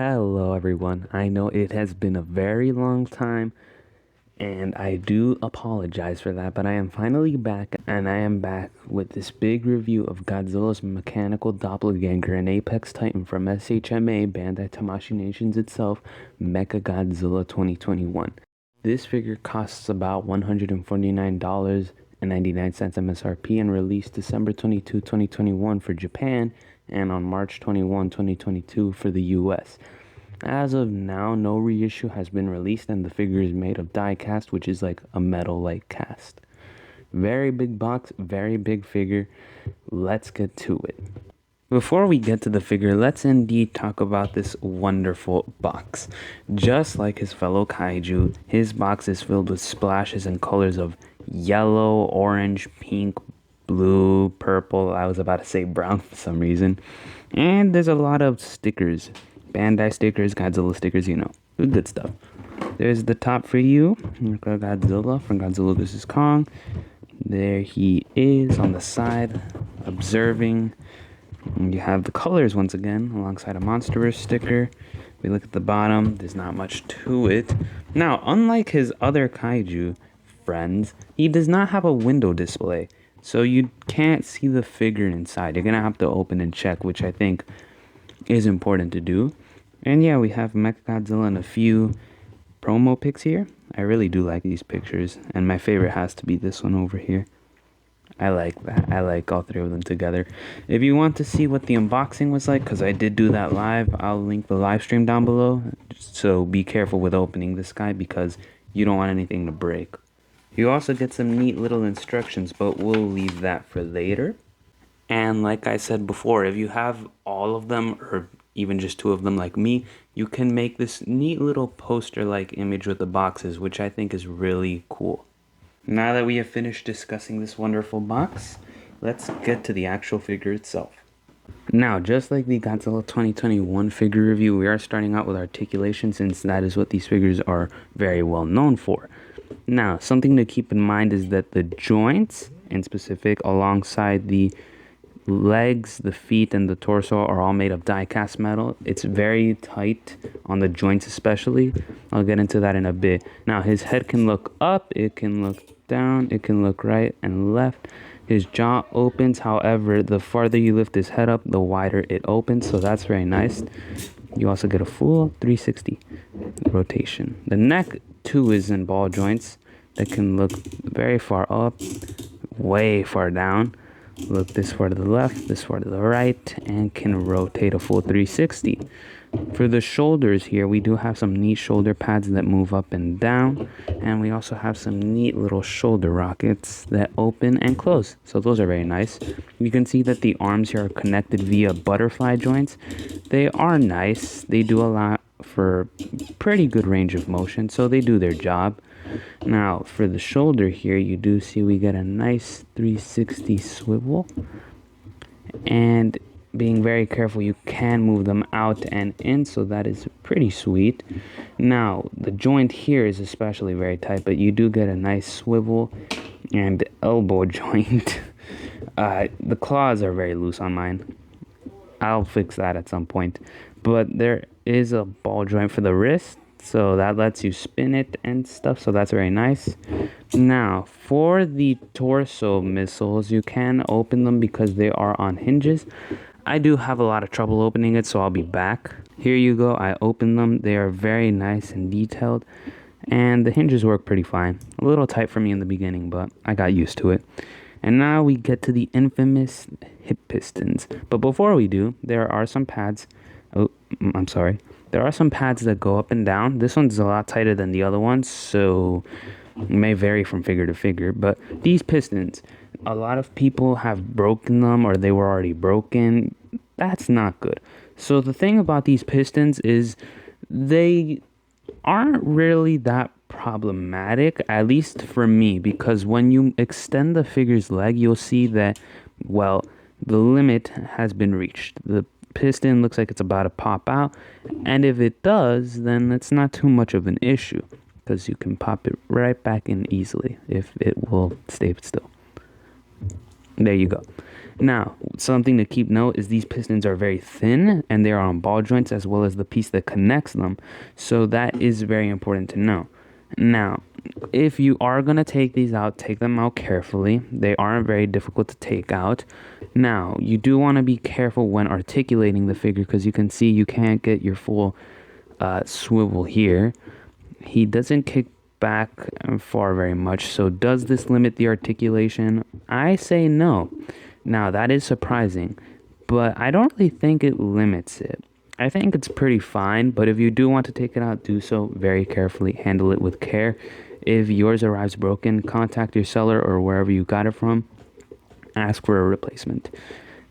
Hello, everyone. I know it has been a very long time, and I do apologize for that, but I am finally back, and I am back with this big review of Godzilla's mechanical doppelganger and Apex Titan from SHMA, Bandai Tamashii Nations itself, Mechagodzilla 2021. This figure costs about $149.99 MSRP and released December 22, 2021 for Japan and on March 21, 2022 for the US. As of now, no reissue has been released, and the figure is made of die cast, which is like a metal-like cast. Very big box, very big figure. Let's get to it. Before we get to the figure, let's indeed talk about this wonderful box. Just like his fellow kaiju, his box is filled with splashes and colors of yellow, orange, pink, blue, purple. I was about to say brown for some reason. And there's a lot of stickers. Bandai stickers, Godzilla stickers, good stuff. There's the top for you, Godzilla from Godzilla vs. Kong. There he is on the side, observing. And you have the colors once again, alongside a MonsterArts sticker. We look at the bottom, there's not much to it. Now, unlike his other kaiju friends, he does not have a window display. So you can't see the figure inside. You're going to have to open and check, which I think is important to do. And yeah, we have Mechagodzilla and a few promo pics here. I really do like these pictures, and my favorite has to be this one over here. I like that. I like all three of them together. If you want to see what the unboxing was like, because I did do that live, I'll link the live stream down below. So be careful with opening this guy because you don't want anything to break. You also get some neat little instructions, but we'll leave that for later. And like I said before, if you have all of them or even just two of them like me, you can make this neat little poster-like image with the boxes, which I think is really cool. Now that we have finished discussing this wonderful box, let's get to the actual figure itself. Now, just like the Godzilla 2021 figure review, we are starting out with articulation since that is what these figures are very well known for. Now, something to keep in mind is that the joints, in specific, alongside the legs, the feet, and the torso are all made of die-cast metal. It's very tight on the joints especially. I'll get into that in a bit. Now, his head can look up, it can look down, it can look right and left. His jaw opens, however, the farther you lift his head up, the wider it opens, so that's very nice. You also get a full 360 rotation. The neck, too, is in ball joints that can look very far up, way far down. Look this far to the left, this far to the right, and can rotate a full 360. For the shoulders here, we do have some neat shoulder pads that move up and down, and we also have some neat little shoulder rockets that open and close, so those are very nice. You can see that the arms here are connected via butterfly joints. They are nice. They do allow for pretty good range of motion, so they do their job. Now, for the shoulder here, you do see we get a nice 360 swivel. And being very careful, you can move them out and in, so that is pretty sweet. Now, the joint here is especially very tight, but you do get a nice swivel and elbow joint. The claws are very loose on mine. I'll fix that at some point. But there is a ball joint for the wrist, so that lets you spin it and stuff, so that's very nice. Now, for the torso missiles, you can open them because they are on hinges. I do have a lot of trouble opening it, so I'll be back. Here you go, I opened them. They are very nice and detailed, and the hinges work pretty fine. A little tight for me in the beginning, but I got used to it. And now we get to the infamous hip pistons. But before we do, there are some pads. Oh, I'm sorry. There are some pads that go up and down. This one's a lot tighter than the other ones, so it may vary from figure to figure. But these pistons, a lot of people have broken them or they were already broken. That's not good. So the thing about these pistons is they aren't really that problematic, at least for me, because when you extend the figure's leg, you'll see that, well, the limit has been reached. The piston looks like it's about to pop out, and if it does, then it's not too much of an issue because you can pop it right back in easily if it will stay still. There you go. Now, something to keep note is these pistons are very thin and they are on ball joints as well as the piece that connects them. So that is very important to know. Now, if you are going to take these out, take them out carefully. They aren't very difficult to take out. Now, you do want to be careful when articulating the figure because you can see you can't get your full swivel here. He doesn't kick back far very much. So does this limit the articulation? I say no. Now, that is surprising, but I don't really think it limits it. I think it's pretty fine, but if you do want to take it out, do so very carefully. Handle it with care. If yours arrives broken, contact your seller or wherever you got it from. Ask for a replacement.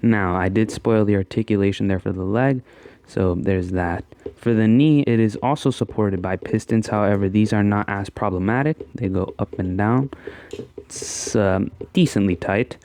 Now, I did spoil the articulation there for the leg, so there's that. For the knee, it is also supported by pistons. However, these are not as problematic. They go up and down. It's decently tight.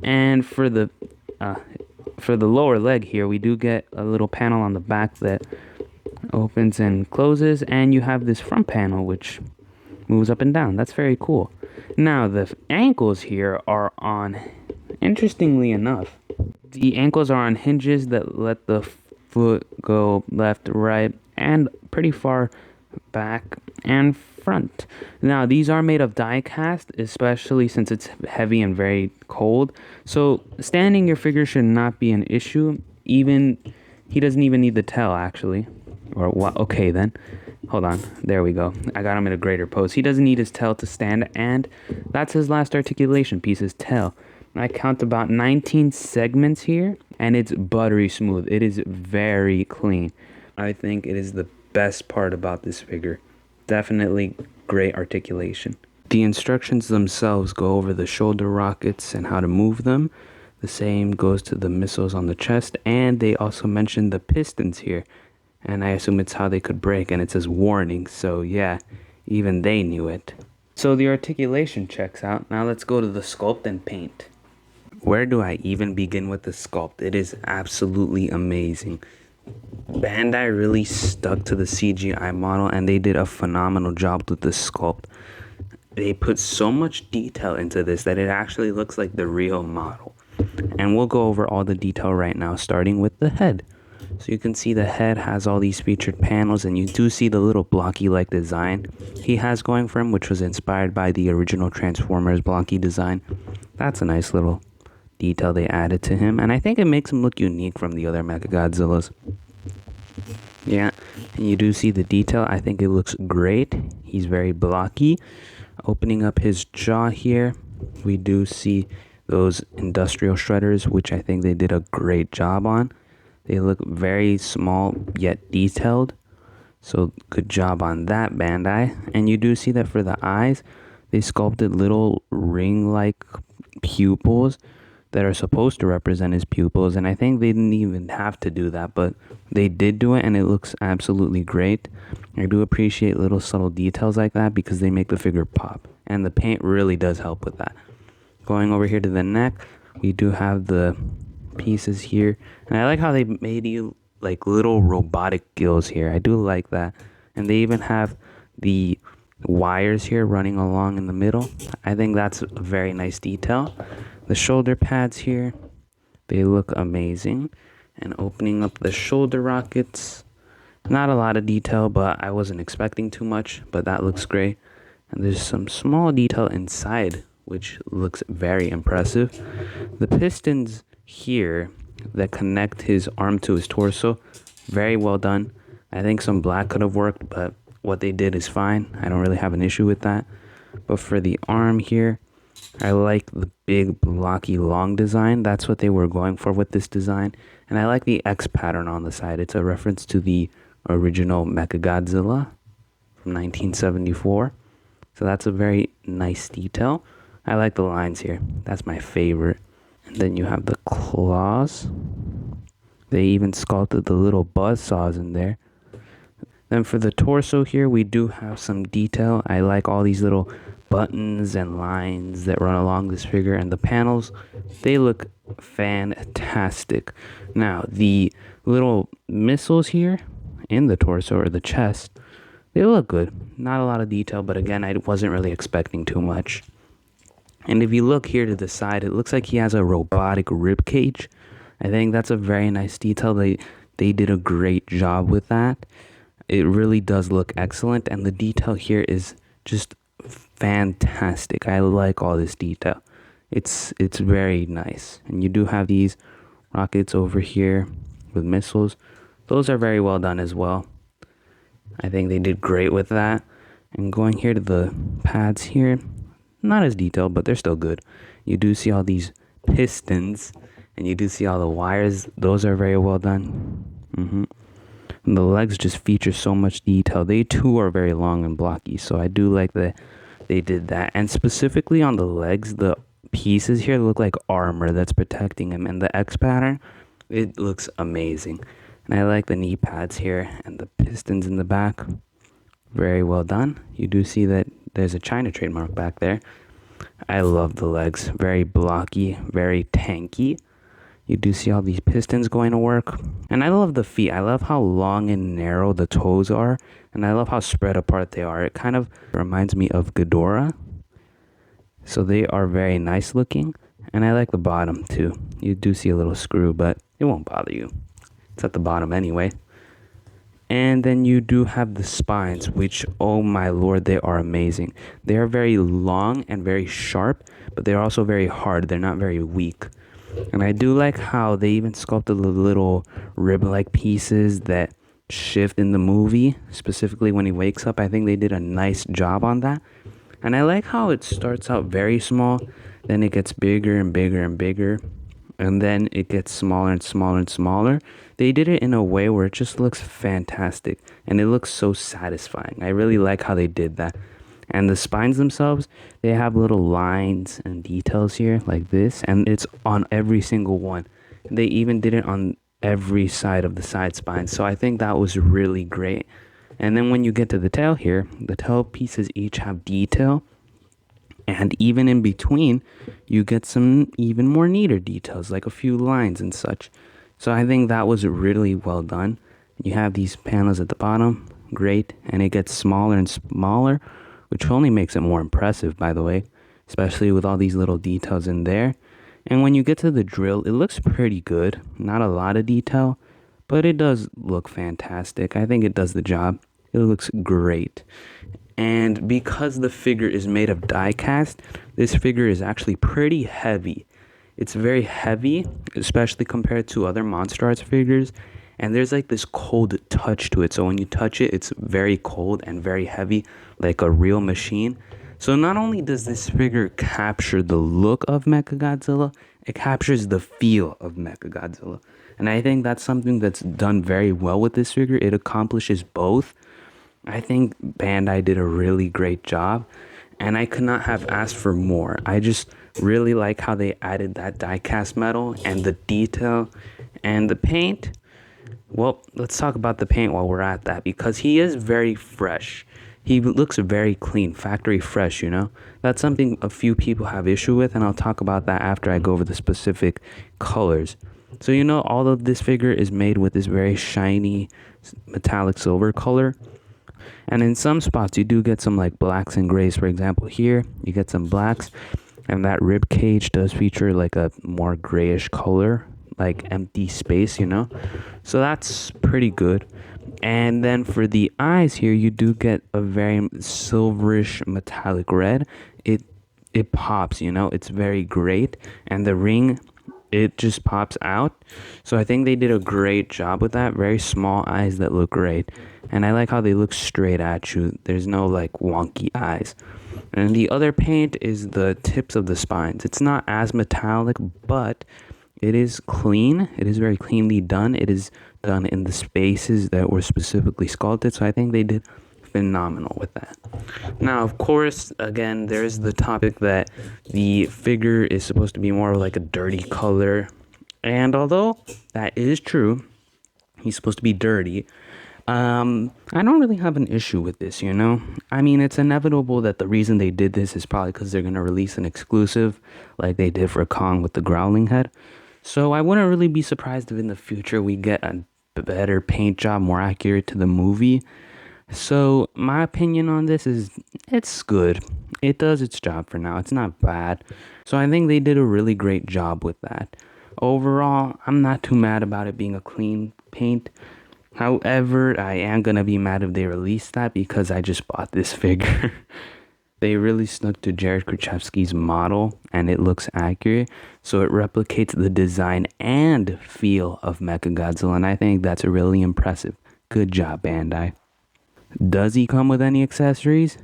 And for the lower leg here, we do get a little panel on the back that opens and closes, and you have this front panel which moves up and down. That's very cool. Now, the ankles here are on, interestingly enough, the ankles are on hinges that let the foot go left, right, and pretty far back and front. Now, these are made of die cast, especially since it's heavy and very cold. So standing your figure should not be an issue. Even he doesn't even need the tail, actually. Or what? Okay, then. Hold on. There we go. I got him in a greater pose. He doesn't need his tail to stand, and that's his last articulation piece, his tail. I count about 19 segments here, and it's buttery smooth. It is very clean. I think it is the best part about this figure. Definitely great articulation. The instructions themselves go over the shoulder rockets and how to move them. The same goes to the missiles on the chest, and they also mention the pistons here. And I assume it's how they could break, and it says warning, so yeah, even they knew it. So the articulation checks out. Now let's go to the sculpt and paint. Where do I even begin with the sculpt? It is absolutely amazing. Bandai really stuck to the CGI model, and they did a phenomenal job with the sculpt. They put so much detail into this that it actually looks like the real model. And we'll go over all the detail right now, starting with the head. So you can see the head has all these featured panels, and you do see the little blocky-like design he has going for him, which was inspired by the original Transformers blocky design. That's a nice little detail they added to him, and I think it makes him look unique from the other Mechagodzillas. Yeah, and you do see the detail. I think it looks great. He's very blocky. Opening up his jaw here, we do see those industrial shredders, which I think they did a great job on. They look very small yet detailed, so good job on that, Bandai. And you do see that for the eyes, they sculpted little ring-like pupils that are supposed to represent his pupils, and I think they didn't even have to do that, but they did do it, and it looks absolutely great. I do appreciate little subtle details like that because they make the figure pop, and the paint really does help with that. Going over here to the neck, we do have the pieces here, and I like how they made you like little robotic gills here. I do like that, and they even have the wires here running along in the middle. I think that's a very nice detail. The shoulder pads here, they look amazing. And opening up the shoulder rockets, not a lot of detail, but I wasn't expecting too much, but that looks great. And there's some small detail inside, which looks very impressive. The pistons here that connect his arm to his torso, very well done. I think some black could have worked, but what they did is fine. I don't really have an issue with that. But for the arm here, I like the big blocky long design. That's what they were going for with this design. And I like the X pattern on the side. It's a reference to the original Mechagodzilla from 1974. So that's a very nice detail. I like the lines here. That's my favorite. And then you have the claws. They even sculpted the little buzz saws in there. Then for the torso here, we do have some detail. I like all these little buttons and lines that run along this figure, and the panels, they look fantastic. Now, the little missiles here in the torso or the chest, they look good. Not a lot of detail, but again, I wasn't really expecting too much. And if you look here to the side, it looks like he has a robotic rib cage. I think that's a very nice detail. They did a great job with that. It really does look excellent, and the detail here is just fantastic. I like all this detail. It's very nice. And you do have these rockets over here with missiles. Those are very well done as well. I think they did great with that. And going here to the pads here, not as detailed, but they're still good. You do see all these pistons, and you do see all the wires. Those are very well done. And the legs just feature so much detail. They too are very long and blocky, so I do like that they did that. And specifically on the legs, the pieces here look like armor that's protecting him, and the X pattern, it looks amazing. And I like the knee pads here and the pistons in the back. Very well done. You do see that there's a China trademark back there. I love the legs. Very blocky, very tanky. You do see all these pistons going to work. And I love the feet. I love how long and narrow the toes are. And I love how spread apart they are. It kind of reminds me of Ghidorah. So they are very nice looking. And I like the bottom too. You do see a little screw, but it won't bother you. It's at the bottom anyway. And then you do have the spines, which, oh my lord, they are amazing. They are very long and very sharp, but they're also very hard. They're not very weak. And I do like how they even sculpted the little rib-like pieces that shift in the movie, specifically when he wakes up. I think they did a nice job on that. And I like how it starts out very small, then it gets bigger and bigger and bigger, and then it gets smaller and smaller and smaller. They did it in a way where it just looks fantastic, and it looks so satisfying. I really like how they did that. And the spines themselves, they have little lines and details here like this, and it's on every single one. They even did it on every side of the side spines, so I think that was really great. And then when you get to the tail here, the tail pieces each have detail, and even in between, you get some even more neater details, like a few lines and such. So I think that was really well done. You have these panels at the bottom, great, and it gets smaller and smaller, which only makes it more impressive, by the way, especially with all these little details in there. And when you get to the drill, it looks pretty good. Not a lot of detail, but it does look fantastic. I think it does the job. It looks great. And because the figure is made of die cast, this figure is actually pretty heavy. It's very heavy, especially compared to other MonsterArts figures. And there's like this cold touch to it. So when you touch it, it's very cold and very heavy, like a real machine. So not only does this figure capture the look of Mechagodzilla, it captures the feel of Mechagodzilla. And I think that's something that's done very well with this figure. It accomplishes both. I think Bandai did a really great job, and I could not have asked for more. I just really like how they added that die-cast metal and the detail and the paint. Well, let's talk about the paint while we're at that, because he is very fresh. He looks very clean, factory fresh, you know? That's something a few people have issue with, and I'll talk about that after I go over the specific colors. So, you know, all of this figure is made with this very shiny metallic silver color. And in some spots, you do get some like blacks and grays. For example, here, you get some blacks. And that rib cage does feature like a more grayish color, like empty space, you know? So that's pretty good. And then for the eyes here, you do get a very silverish metallic red. It pops, you know? It's very great. And the ring, it just pops out. So I think they did a great job with that. Very small eyes that look great. And I like how they look straight at you. There's no like wonky eyes. And the other paint is the tips of the spines. It's not as metallic, but it is clean. It is very cleanly done. It is done in the spaces that were specifically sculpted. So I think they did phenomenal with that. Now, of course, again, there's the topic that the figure is supposed to be more like a dirty color. And although that is true, he's supposed to be dirty. I don't really have an issue with this, you know? I mean, it's inevitable that the reason they did this is probably because they're going to release an exclusive like they did for Kong with the growling head. So I wouldn't really be surprised if in the future we get a better paint job, more accurate to the movie. So my opinion on this is it's good. it does its job for now. It's not bad. So I think they did a really great job with that. Overall, I'm not too mad about it being a clean paint. However, I am gonna be mad if they release that because I just bought this figure. They really stuck to Jared Krzyzewski's model and it looks accurate. So it replicates the design and feel of Mechagodzilla, and I think that's really impressive. Good job, Bandai. Does he come with any accessories?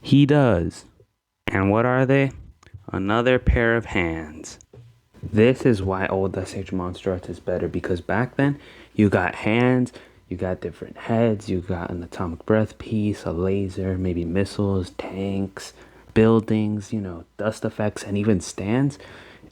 He does. And what are they? Another pair of hands. This is why old SH Monster Arts is better, because back then you got hands, you got different heads, you got an atomic breath piece, a laser, maybe missiles, tanks, buildings, dust effects, and even stands.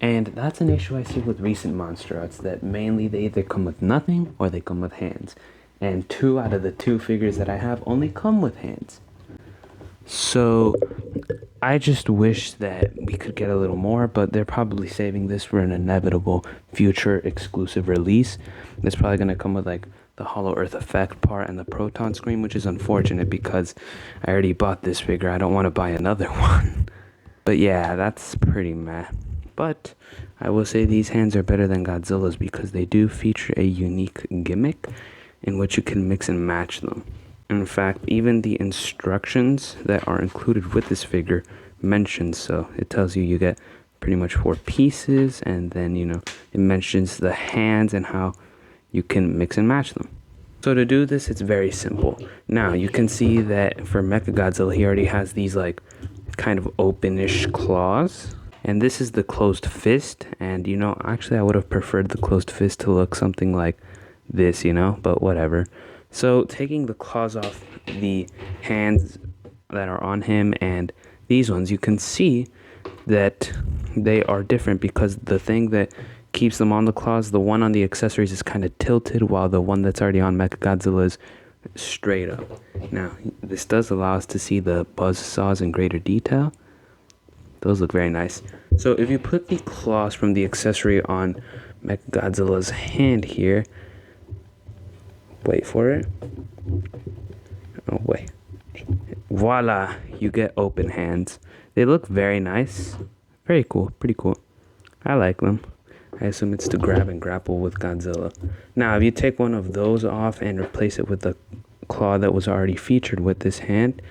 And that's an issue I see with recent Monster Arts, that mainly they either come with nothing or they come with hands. And 2 out of the 2 figures that I have only come with hands. So I just wish that we could get a little more, but they're probably saving this for an inevitable future exclusive release. It's probably going to come with like the Hollow Earth effect part and the proton screen, which is unfortunate because I already bought this figure. I don't want to buy another one. But yeah, that's pretty meh. But I will say these hands are better than Godzilla's because they do feature a unique gimmick in which you can mix and match them. In fact, even the instructions that are included with this figure mention so. It tells you get pretty much 4 pieces, and then, it mentions the hands and how you can mix and match them. So to do this, it's very simple. Now, you can see that for Mechagodzilla, he already has these, like, kind of openish claws. And this is the closed fist, and, actually I would have preferred the closed fist to look something like this, but whatever. So taking the claws off the hands that are on him and these ones, you can see that they are different because the thing that keeps them on the claws, the one on the accessories is kind of tilted, while the one that's already on Mechagodzilla is straight up. Now, this does allow us to see the buzz saws in greater detail. Those look very nice. So if you put the claws from the accessory on Mechagodzilla's hand here, wait for it. Oh, wait. Voila, you get open hands. They look very nice. Very cool, pretty cool. I like them. I assume it's to grab and grapple with Godzilla. Now, if you take one of those off and replace it with the claw that was already featured with this hand,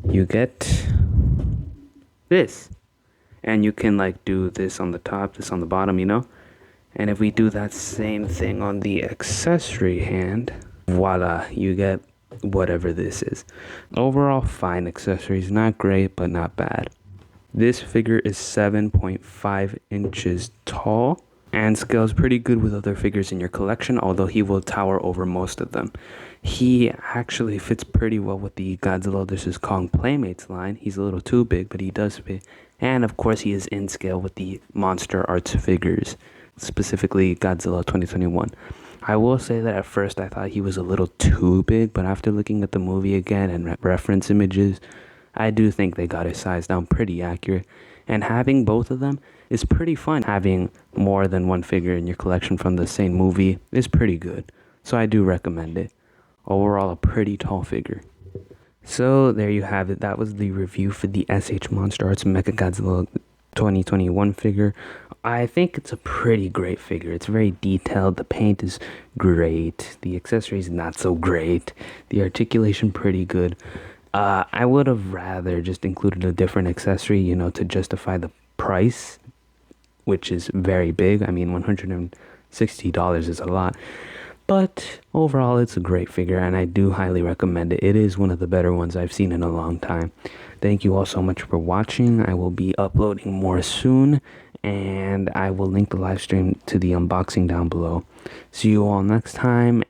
you get this. And you can do this on the top, this on the bottom, And if we do that same thing on the accessory hand, voila, you get whatever this is. Overall, fine accessories. Not great, but not bad. This figure is 7.5 inches tall and scales pretty good with other figures in your collection, although he will tower over most of them. He actually fits pretty well with the Godzilla vs. Kong Playmates line. He's a little too big, but he does fit. And of course, he is in scale with the MonsterArts figures, specifically Godzilla 2021. I will say that at first I thought he was a little too big, but after looking at the movie again and reference images, I do think they got his size down pretty accurate. And having both of them is pretty fun. Having more than one figure in your collection from the same movie is pretty good. So I do recommend it. Overall, a pretty tall figure. So there you have it. That was the review for the SH MonsterArts Mechagodzilla 2021 figure. I think it's a pretty great figure. It's very detailed. The paint is great. The accessories not so great. The articulation pretty good. I would have rather just included a different accessory, to justify the price, which is very big. I mean, $160 is a lot. But overall, it's a great figure, and I do highly recommend it. It is one of the better ones I've seen in a long time. Thank you all so much for watching. I will be uploading more soon, and I will link the live stream to the unboxing down below. See you all next time.